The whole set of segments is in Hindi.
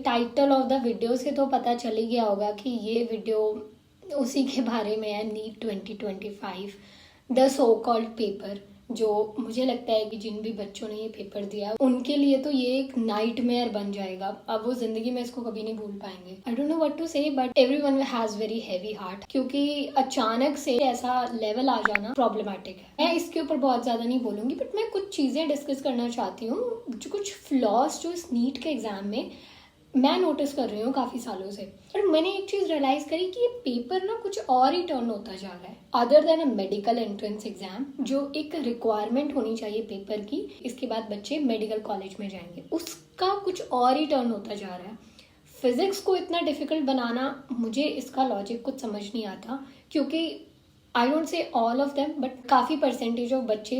टाइटल ऑफ द वीडियो से तो पता चल ही गया होगा कि ये वीडियो उसी के बारे में है, NEET 2025 the so called paper. जो मुझे लगता है कि जिन भी बच्चों ने ये पेपर दिया उनके लिए तो ये एक नाइटमेयर बन जाएगा। अब वो जिंदगी में इसको कभी नहीं भूल पाएंगे। I don't know what to say, but everyone has very heavy heart, क्योंकि अचानक से ऐसा लेवल आ जाना प्रॉब्लमेटिक है। मैं इसके ऊपर बहुत ज्यादा नहीं बोलूंगी, बट मैं कुछ चीजें डिस्कस करना चाहती हूँ, जो कुछ फ्लॉज जो इस नीट के एग्जाम में मैं नोटिस कर रही हूँ काफी सालों से। और मैंने एक चीज रियलाइज करी कि ये पेपर ना कुछ और ही टर्न होता जा रहा है। Other than a medical entrance exam, जो एक रिक्वायरमेंट होनी चाहिए पेपर की, इसके बाद बच्चे मेडिकल कॉलेज में जाएंगे, उसका कुछ और ही टर्न होता जा रहा है। फिजिक्स को इतना डिफिकल्ट बनाना, मुझे इसका लॉजिक कुछ समझ नहीं आता, क्योंकि I don't say all of them, but काफ़ी परसेंटेज ऑफ बच्चे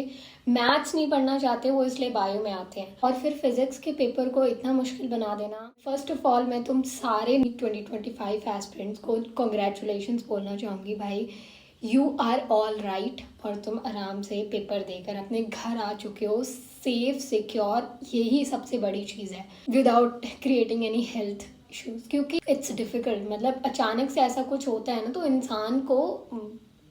मैथ्स नहीं पढ़ना चाहते, वो इसलिए बायो में आते हैं। और फिर फिजिक्स के पेपर को इतना मुश्किल बना देना। फर्स्ट ऑफ ऑल मैं तुम सारे 2025 एस्पिरेंट्स को कॉन्ग्रेचुलेशंस बोलना चाहूँगी। भाई, यू आर ऑल राइट, और तुम आराम से पेपर देकर अपने घर आ चुके हो, सेफ सिक्योर। यही सबसे बड़ी चीज़ है, without creating any health issues. क्योंकि इट्स डिफिकल्ट, मतलब अचानक से ऐसा कुछ होता है ना, तो इंसान को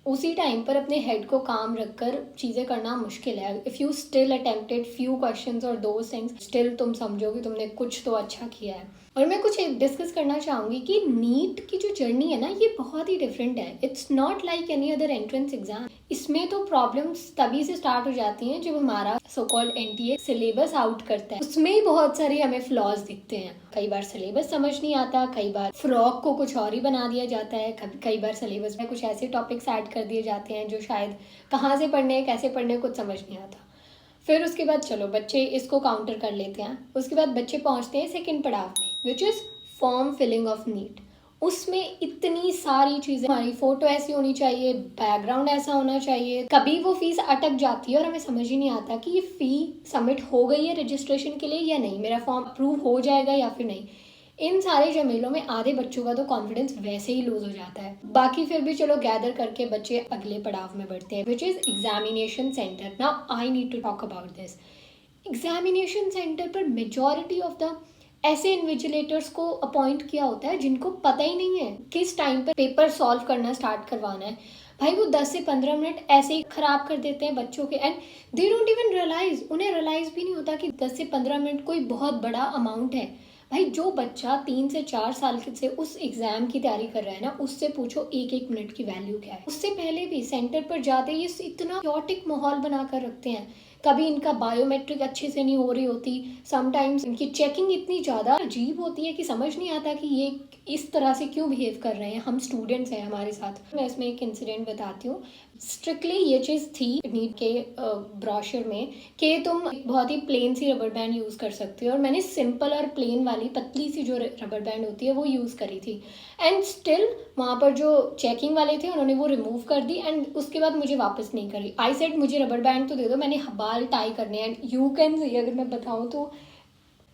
उसी टाइम पर अपने हेड को काम रखकर चीज़ें करना मुश्किल है। If you still attempted few questions और दोज थिंग्स, स्टिल तुम समझो कि तुमने कुछ तो अच्छा किया है। और मैं कुछ डिस्कस करना चाहूँगी कि नीट की जो जर्नी है ना, ये बहुत ही डिफरेंट है। It's not like any other entrance exam. इसमें तो प्रॉब्लम्स तभी से स्टार्ट हो जाती हैं जब हमारा so called NTA syllabus out करता है। उसमें ही बहुत सारे हमें फ्लॉज दिखते हैं। कई बार सिलेबस समझ नहीं आता, कई बार फ्रॉक को कुछ और ही बना दिया जाता है, कई बार सिलेबस में कुछ ऐसे टॉपिक्स ऐड कर दिए जाते हैं जो शायद कहाँ से पढ़ने कैसे पढ़ने कुछ समझ नहीं आता। फिर उसके बाद चलो बच्चे इसको काउंटर कर लेते हैं। उसके बाद बच्चे पहुंचते हैं सेकंड पड़ाव में, which is form filling of NEET. उसमें इतनी सारी चीज़ें, हमारी फोटो ऐसी होनी चाहिए, बैकग्राउंड ऐसा होना चाहिए। कभी वो फीस अटक जाती है और हमें समझ ही नहीं आता कि ये फ़ी सबमिट हो गई है रजिस्ट्रेशन के लिए या नहीं, मेरा फॉर्म अप्रूव हो जाएगा या फिर नहीं। इन सारे झमेलों में आधे बच्चों का तो कॉन्फिडेंस वैसे ही लूज हो जाता है। बाकी फिर भी चलो गैदर करके बच्चे अगले पड़ाव में बढ़ते हैं, which is examination centre. Now I need to talk about this. Examination centre पर मेजॉरिटी ऑफ द ऐसे इन्विजिलेटर्स को अपॉइंट किया होता है जिनको पता ही नहीं है किस टाइम पर पेपर सॉल्व करना स्टार्ट करवाना है। भाई, वो 10 से 15 मिनट ऐसे ही खराब कर देते हैं बच्चों के, and they don't even realise. उन्हें रियलाइज भी नहीं होता कि 10 से 15 मिनट कोई बहुत बड़ा अमाउंट है। भाई, जो बच्चा 3 से 4 साल से उस एग्जाम की तैयारी कर रहा है ना, उससे पूछो एक एक मिनट की वैल्यू क्या है। उससे पहले भी सेंटर पर जाते ही इतना क्योटिक माहौल बनाकर रखते हैं। कभी इनका बायोमेट्रिक अच्छे से नहीं हो रही होती, समटाइम्स इनकी चेकिंग इतनी ज़्यादा अजीब होती है कि समझ नहीं आता कि ये इस तरह से क्यों बिहेव कर रहे हैं। हम स्टूडेंट्स हैं हमारे साथ। मैं इसमें एक इंसिडेंट बताती हूँ। स्ट्रिक्टली ये चीज़ थी नीट के ब्रोशर में कि तुम बहुत ही प्लेन सी रबर बैंड यूज़ कर सकते हो, और मैंने सिंपल और प्लेन वाली पतली सी जो रबर बैंड होती है वो यूज़ करी थी। एंड स्टिल वहाँ पर जो चेकिंग वाले थे उन्होंने वो रिमूव कर दी, एंड उसके बाद मुझे वापस नहीं करी। आई सेड मुझे रबर बैंड तो दे दो, मैंने बाल टाई करने हैं। एंड यू कैन सी, अगर मैं बताऊँ तो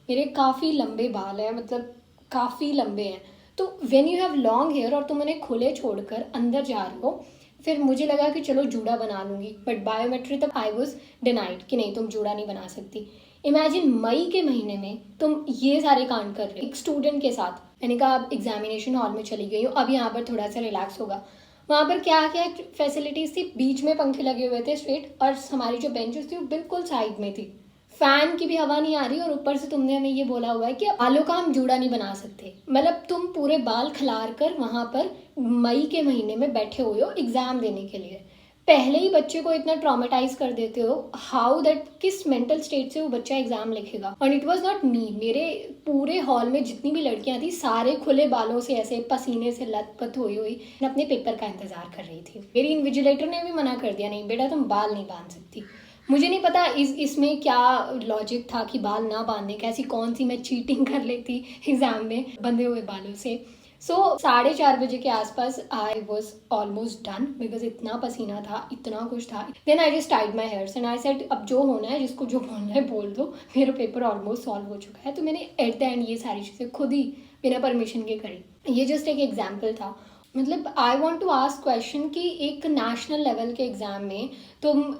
मेरे काफ़ी लंबे बाल हैं, मतलब काफ़ी लंबे हैं। तो when you have long hair और तुम उन्हें खुले छोड़कर अंदर जा रहे हो, फिर मुझे लगा कि चलो जूड़ा बना लूँगी, बट बायोमेट्रिक तक आई वॉज डिनाइड कि नहीं, तुम जूड़ा नहीं बना सकती। इमेजिन मई के महीने में तुम ये सारे कांड कर रहे हो एक स्टूडेंट के साथ। मैंने कहा अब एग्जामिनेशन हॉल में चली गई हूँ, अब यहाँ पर थोड़ा सा रिलैक्स होगा। वहाँ पर क्या क्या फैसिलिटीज़ थी, बीच में पंखे लगे हुए थे स्ट्रेट, और हमारी जो बेंचेस थी वो बिल्कुल साइड में थी। फैन की भी हवा नहीं आ रही, और ऊपर से तुमने हमें ये बोला हुआ है कि बालों का हम जूड़ा नहीं बना सकते। मतलब तुम पूरे बाल खिलार कर वहाँ पर मई के महीने में बैठे हुए हो एग्जाम देने के लिए। पहले ही बच्चे को इतना ट्रॉमेटाइज कर देते हो, हाउ दैट, किस मेंटल स्टेट से वो बच्चा एग्जाम लिखेगा। और इट वाज नॉट मी, मेरे पूरे हॉल में जितनी भी लड़कियां थी सारे खुले बालों से ऐसे पसीने से लथपथ हुई अपने पेपर का इंतजार कर रही थी। मेरी इन्विजिलेटर ने भी मना कर दिया, नहीं बेटा तुम बाल नहीं बांध सकती। मुझे नहीं पता इसमें क्या लॉजिक था कि बाल ना बांधने का, ऐसी कौन सी मैं चीटिंग कर लेती एग्जाम में बंधे हुए बालों से। सो 4:30 बजे के आसपास I was almost done, because इतना पसीना था, इतना कुछ था। Then I just tied my hairs and I said अब जो होना है, जिसको जो बोलना है बोल दो, मेरा पेपर ऑलमोस्ट सॉल्व हो चुका है। तो मैंने एट द एंड ये सारी चीज़ें खुद ही बिना परमिशन के करी। ये जस्ट एक एग्जाम्पल था। मतलब I want to ask question कि एक नेशनल लेवल के एग्जाम में तुम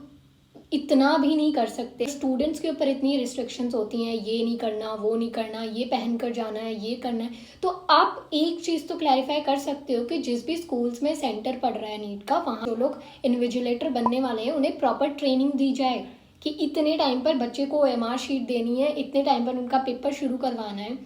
इतना भी नहीं कर सकते। स्टूडेंट्स के ऊपर इतनी रिस्ट्रिक्शंस होती हैं, ये नहीं करना, वो नहीं करना, ये पहन कर जाना है, ये करना है। तो आप एक चीज़ तो क्लैरिफाई कर सकते हो कि जिस भी स्कूल्स में सेंटर पड़ रहा है नीट का, वहाँ जो लोग इन्विजिलेटर बनने वाले हैं उन्हें प्रॉपर ट्रेनिंग दी जाए कि इतने टाइम पर बच्चे को OMR शीट देनी है, इतने टाइम पर उनका पेपर शुरू करवाना है,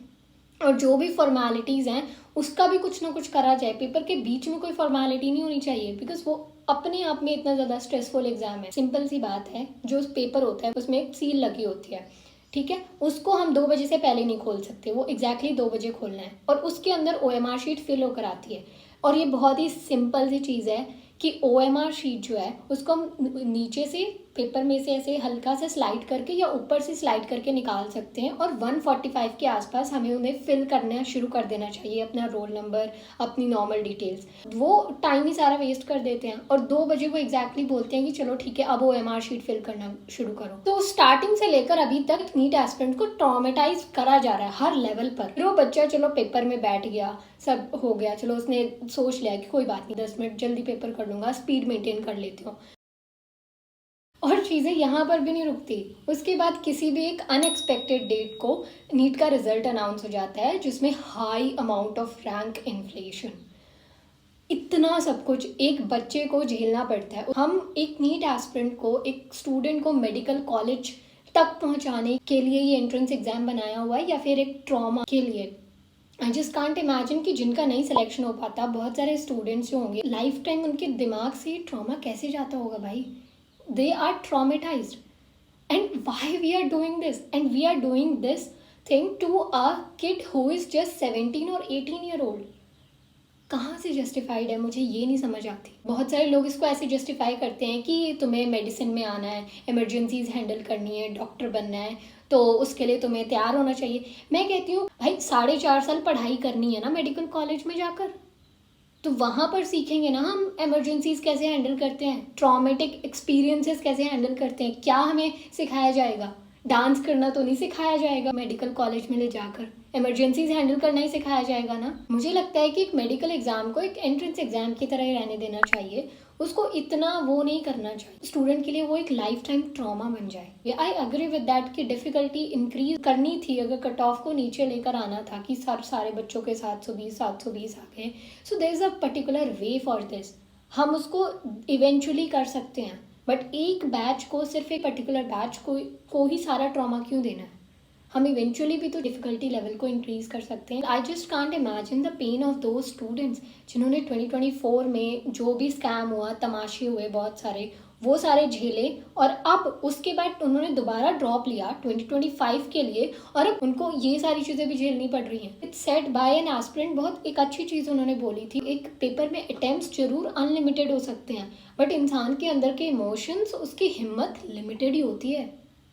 और जो भी फॉर्मेलिटीज़ हैं उसका भी कुछ ना कुछ करा जाए। पेपर के बीच में कोई फॉर्मेलिटी नहीं होनी चाहिए, बिकॉज वो अपने आप में इतना ज़्यादा स्ट्रेसफुल एग्जाम है। सिंपल सी बात है, जो पेपर होता है उसमें एक सील लगी होती है, ठीक है, उसको हम 2 बजे से पहले नहीं खोल सकते, वो एग्जैक्टली 2 बजे खोलना है, और उसके अंदर OMR शीट फिल होकर आती है। और ये बहुत ही सिंपल सी चीज़ है कि OMR शीट जो है उसको हम नीचे से पेपर में से ऐसे हल्का से स्लाइड करके या ऊपर से स्लाइड करके निकाल सकते हैं, और 1:45 के आसपास हमें उन्हें फिल करना शुरू कर देना चाहिए, अपना रोल नंबर, अपनी नॉर्मल डिटेल्स। वो टाइम ही सारा वेस्ट कर देते हैं, और 2 बजे वो एग्जैक्टली बोलते हैं कि चलो ठीक है अब OMR शीट फिल करना शुरू करो। तो स्टार्टिंग से लेकर अभी तक नीट एस्पिरेंट को ट्रॉमेटाइज करा जा रहा है हर लेवल पर। फिर वो बच्चा चलो पेपर में बैठ गया, सब हो गया, चलो उसने सोच लिया कि कोई बात नहीं 10 मिनट जल्दी पेपर कर लूँगा, स्पीड मेंटेन कर लेती हूँ, और चीज़ें यहाँ पर भी नहीं रुकती। उसके बाद किसी भी एक अनएक्सपेक्टेड डेट को नीट का रिजल्ट अनाउंस हो जाता है, जिसमें high amount of rank inflation, इतना सब कुछ एक बच्चे को झेलना पड़ता है। हम एक नीट एस्पिरेंट को, एक स्टूडेंट को मेडिकल कॉलेज तक पहुंचाने के लिए ये एंट्रेंस एग्जाम बनाया हुआ है, या फिर एक ट्रॉमा के लिए। आई जस्ट कांट इमेजिन कि जिनका नहीं सिलेक्शन हो पाता, बहुत सारे स्टूडेंट्स जो होंगे लाइफ टाइम उनके दिमाग से ट्रॉमा कैसे जाता होगा भाई। They are traumatised, and why we are doing this, and we are doing this thing to a kid who is just 17 और 18 ईयर ओल्ड। कहाँ से जस्टिफाइड है, मुझे ये नहीं समझ आती। बहुत सारे लोग इसको ऐसे जस्टिफाई करते हैं कि तुम्हें मेडिसिन में आना है, इमरजेंसीज हैंडल करनी है, डॉक्टर बनना है, तो उसके लिए तुम्हें तैयार होना चाहिए। मैं कहती हूँ भाई 4.5 साल पढ़ाई करनी है ना मेडिकल कॉलेज में जाकर, तो वहाँ पर सीखेंगे ना हम इमरजेंसीज कैसे हैंडल करते हैं, ट्रॉमेटिक एक्सपीरियंसेस कैसे हैंडल करते हैं। क्या हमें सिखाया जाएगा? डांस करना तो नहीं सिखाया जाएगा मेडिकल कॉलेज में ले जाकर, इमरजेंसीज हैंडल करना ही सिखाया जाएगा ना। मुझे लगता है कि एक मेडिकल एग्जाम को एक एंट्रेंस एग्जाम की तरह ही रहने देना चाहिए, उसको इतना वो नहीं करना चाहिए स्टूडेंट के लिए वो एक लाइफ टाइम ट्रॉमा बन जाए। आई अग्री विद दैट कि डिफिकल्टी इंक्रीज करनी थी, अगर कट ऑफ को नीचे लेकर आना था कि सारे बच्चों के 720 आ गए, so there is a particular way for this. हम उसको इवेंचुअली कर सकते हैं, बट एक बैच को, सिर्फ एक पर्टिकुलर बैच को ही सारा ट्रॉमा क्यों देना है? हम इवेंचुअली भी तो डिफिकल्टी लेवल को इंक्रीज कर सकते हैं। I just can't imagine the pain of दो स्टूडेंट्स जिन्होंने 2024 में जो भी स्कैम हुआ, तमाशे हुए बहुत सारे, वो सारे झेले, और अब उसके बाद उन्होंने दोबारा ड्रॉप लिया 2025 के लिए, और अब उनको ये सारी चीज़ें भी झेलनी पड़ रही हैं। It's said bye an aspirant, बहुत एक अच्छी चीज़ उन्होंने बोली थी, एक पेपर में अटेम्प्ट्स जरूर अनलिमिटेड हो सकते हैं, बट इंसान के अंदर के इमोशंस, उसकी हिम्मत लिमिटेड ही होती है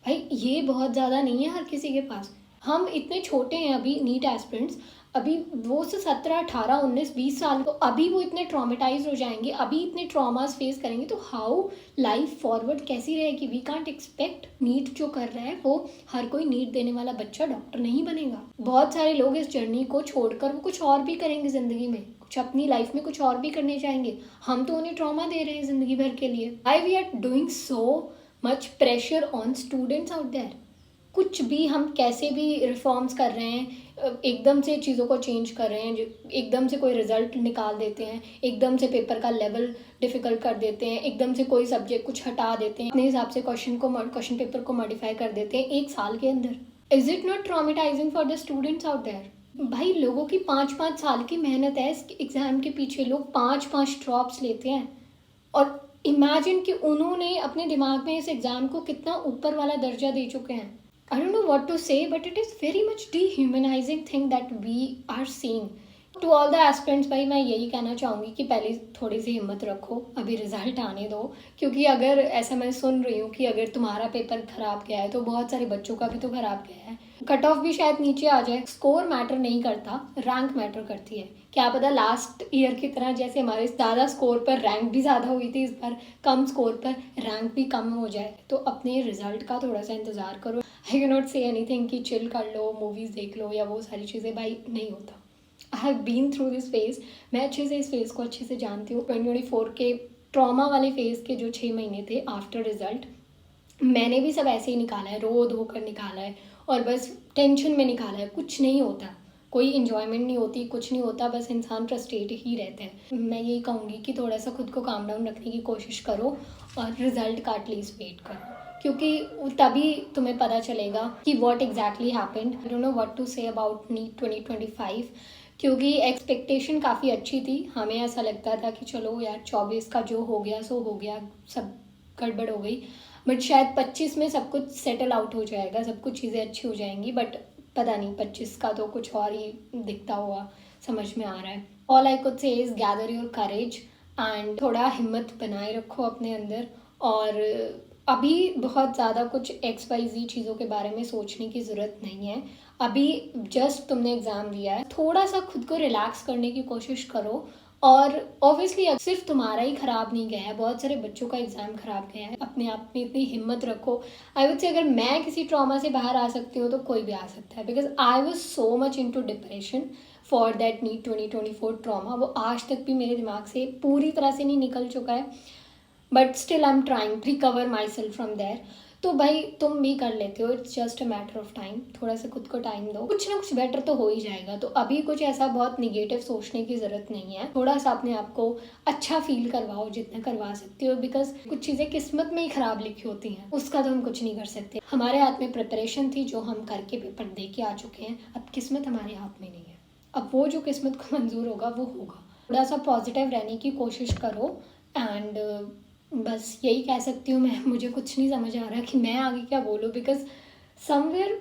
भाई। ये बहुत ज़्यादा नहीं है हर किसी के पास। हम इतने छोटे हैं अभी नीट एस्पिरेंट्स, अभी वो से 17, 18, 19, 20 साल को, अभी वो इतने ट्रॉमेटाइज हो जाएंगे, अभी इतने ट्रॉमास फेस करेंगे, तो हाउ लाइफ फॉरवर्ड कैसी रहेगी? We can't expect. नीट जो कर रहा है वो हर कोई नीट देने वाला बच्चा डॉक्टर नहीं बनेगा। बहुत सारे लोग इस जर्नी को छोड़कर वो कुछ और भी करेंगे ज़िंदगी में, कुछ अपनी लाइफ में कुछ और भी करने चाहेंगे। हम तो उन्हें ट्रॉमा दे रहे हैं ज़िंदगी भर के लिए। I we are doing so much pressure on students out there. कुछ भी हम कैसे भी रिफॉर्म्स कर रहे हैं, एकदम से चीज़ों को चेंज कर रहे हैं, एकदम से कोई रिजल्ट निकाल देते हैं, एकदम से पेपर का लेवल डिफिकल्ट कर देते हैं, एकदम से कोई सब्जेक्ट कुछ हटा देते हैं, अपने हिसाब से क्वेश्चन पेपर को मॉडिफाई कर देते हैं 1 साल के अंदर। Is it not traumatising for the students out there? भाई लोगों की 5-5 साल की मेहनत है इस एग्जाम के पीछे, लोग 5-5 ड्रॉप्स लेते हैं, और इमेजिन कि उन्होंने अपने दिमाग में इस एग्जाम को कितना ऊपर वाला दर्जा दे चुके हैं। I don't know what to say, but it is very much dehumanizing thing that we are seeing. To all the aspirants भाई मैं यही कहना चाहूँगी कि पहले थोड़ी सी हिम्मत रखो, अभी रिजल्ट आने दो, क्योंकि अगर ऐसा मैं सुन रही हूँ कि अगर तुम्हारा पेपर खराब गया है तो बहुत सारे बच्चों का भी तो खराब गया है। कट ऑफ भी शायद नीचे आ जाए। स्कोर मैटर नहीं करता, रैंक मैटर करती है। क्या पता लास्ट ईयर की तरह जैसे हमारे ज़्यादा स्कोर पर रैंक भी ज़्यादा हुई थी, इस बार कम स्कोर पर रैंक भी कम हो जाए। तो अपने रिजल्ट का थोड़ा सा इंतज़ार करो। I can not say anything कि चिल कर लो, मूवीज़ देख लो या वो सारी चीज़ें, भाई नहीं होता। I have been through this phase, मैं अच्छे से इस फेज़ को अच्छे से जानती हूँ। 2024 के ट्रॉमा वाले फेज़ के जो 6 महीने थे आफ्टर रिजल्ट, मैंने भी सब ऐसे ही निकाला है, रो धो कर निकाला है और बस टेंशन में निकाला है। कुछ नहीं होता, कोई इन्जॉयमेंट नहीं होती, कुछ नहीं होता, बस इंसान फ्रस्ट्रेट ही रहते हैं। मैं यही कहूँगी कि थोड़ा सा खुद को काम डाउन रखने की कोशिश करो और रिजल्ट का एटलीस्ट वेट करो, क्योंकि तभी तुम्हें पता चलेगा कि what exactly happened. I don't know what to say about NEET 2025, क्योंकि एक्सपेक्टेशन काफ़ी अच्छी थी। हमें ऐसा लगता था कि चलो यार 24 का जो हो गया सो हो गया, सब गड़बड़ हो गई, बट शायद 25 में सब कुछ सेटल आउट हो जाएगा, सब कुछ चीज़ें अच्छी हो जाएंगी। बट पता नहीं 25 का तो कुछ और ही दिखता हुआ समझ में आ रहा है। All I could say is gather your courage and थोड़ा हिम्मत बनाए रखो अपने अंदर। और अभी बहुत ज़्यादा कुछ XYZ चीज़ों के बारे में सोचने की ज़रूरत नहीं है। अभी जस्ट तुमने एग्ज़ाम दिया है, थोड़ा सा खुद को रिलैक्स करने की कोशिश करो। और ऑब्वियसली सिर्फ तुम्हारा ही ख़राब नहीं गया है, बहुत सारे बच्चों का एग्ज़ाम ख़राब गया है। अपने आप में इतनी हिम्मत रखो। आई वुड से अगर मैं किसी ट्रॉमा से बाहर आ सकती हूँ तो कोई भी आ सकता है, because I was so much into depression for that NEET 2024 trauma. वो आज तक भी मेरे दिमाग से पूरी तरह से नहीं निकल चुका है, but still I am trying recover myself from there. तो भाई तुम भी कर लेते हो, it's just a matter of time. थोड़ा सा खुद को टाइम दो, कुछ ना कुछ बेटर तो हो ही जाएगा। तो अभी कुछ ऐसा बहुत निगेटिव सोचने की ज़रूरत नहीं है। थोड़ा सा अपने आप को अच्छा फील करवाओ जितना करवा सकते हो, बिकॉज कुछ चीज़ें किस्मत में ही ख़राब लिखी होती हैं, उसका तो हम कुछ नहीं कर सकते। हमारे हाथ में प्रिपरेशन थी जो हम करके पेपर दे के आ चुके हैं, अब किस्मत हमारे हाथ में नहीं है। अब वो जो किस्मत को मंजूर होगा वो होगा। थोड़ा सा पॉजिटिव रहने की कोशिश करो एंड बस यही कह सकती हूँ मैं। मुझे कुछ नहीं समझ आ रहा कि मैं आगे क्या बोलूँ, बिकॉज समवेयर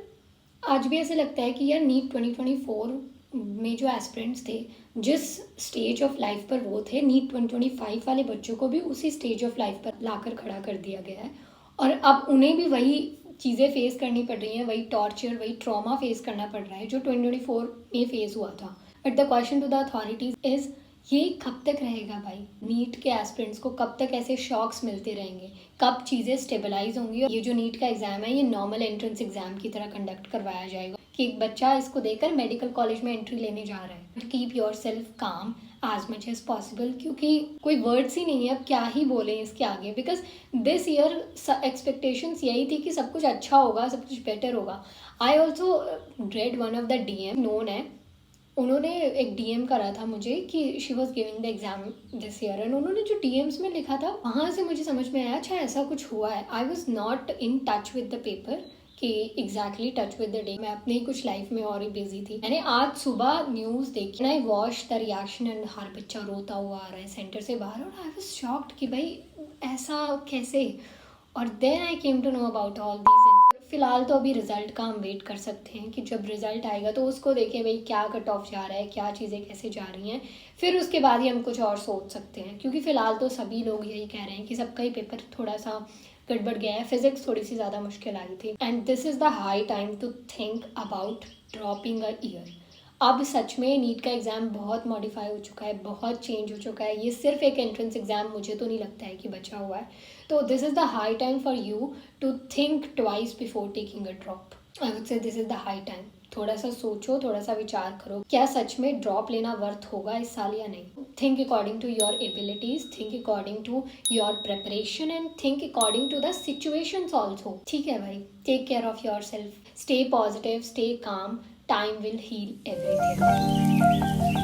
आज भी ऐसे लगता है कि यार नीट 2024 में जो एस्पिरेंट्स थे, जिस स्टेज ऑफ लाइफ पर वो थे, नीट 2025 वाले बच्चों को भी उसी स्टेज ऑफ लाइफ पर लाकर खड़ा कर दिया गया है। और अब उन्हें भी वही चीज़ें फेस करनी पड़ रही हैं, वही टॉर्चर, वही ट्रॉमा फेस करना पड़ रहा है जो 2024 में फेस हुआ था। But the question to the authorities is, ये कब तक रहेगा भाई? नीट के एस्पिरेंट्स को कब तक ऐसे शॉक्स मिलते रहेंगे? कब चीज़ें स्टेबलाइज होंगी? ये जो नीट का एग्ज़ाम है ये नॉर्मल एंट्रेंस एग्ज़ाम की तरह कंडक्ट करवाया जाएगा कि एक बच्चा इसको देकर मेडिकल कॉलेज में एंट्री लेने जा रहा है। कीप योर सेल्फ काम एज मच एज पॉसिबल, क्योंकि कोई वर्ड्स ही नहीं है, अब क्या ही बोलें इसके आगे। बिकॉज दिस ईयर एक्सपेक्टेशंस यही थी कि सब कुछ अच्छा होगा, सब कुछ बेटर होगा। I also red one of the DM known है, उन्होंने एक DM करा था मुझे कि she was giving the exam this year, and उन्होंने जो DMs में लिखा था वहाँ से मुझे समझ में आया अच्छा ऐसा कुछ हुआ है। I was not in touch with the paper कि exactly touch with the day, मैं अपने ही कुछ लाइफ में और ही बिजी थी। मैंने आज सुबह न्यूज़ देखी, I watch the reaction and हर बच्चा रोता हुआ आ रहा है सेंटर से बाहर, और आई वॉज शॉक्ड कि भाई ऐसा कैसे। और then I came to know about all these. फिलहाल तो अभी रिजल्ट का हम वेट कर सकते हैं कि जब रिजल्ट आएगा तो उसको देखें भाई क्या कट ऑफ जा रहा है, क्या चीज़ें कैसे जा रही हैं, फिर उसके बाद ही हम कुछ और सोच सकते हैं। क्योंकि फ़िलहाल तो सभी लोग यही कह रहे हैं कि सबका ही पेपर थोड़ा सा गड़बड़ गया है। फिजिक्स थोड़ी सी ज़्यादा मुश्किल आई थी, and this is the high time to think about dropping a year. अब सच में नीट का एग्ज़ाम बहुत मॉडिफाई हो चुका है, बहुत चेंज हो चुका है। ये सिर्फ एक एंट्रेंस एग्ज़ाम मुझे तो नहीं लगता है कि बचा हुआ है। तो this is the high time for you to think twice before taking a drop. I would say this is the high time. थोड़ा सा सोचो, थोड़ा सा विचार करो, क्या सच में ड्रॉप लेना वर्थ होगा इस साल या नहीं। Think according to your abilities, think according to your preparation and think according to the situations also. ठीक है भाई, take care of yourself, stay positive, stay calm, time will heal everything.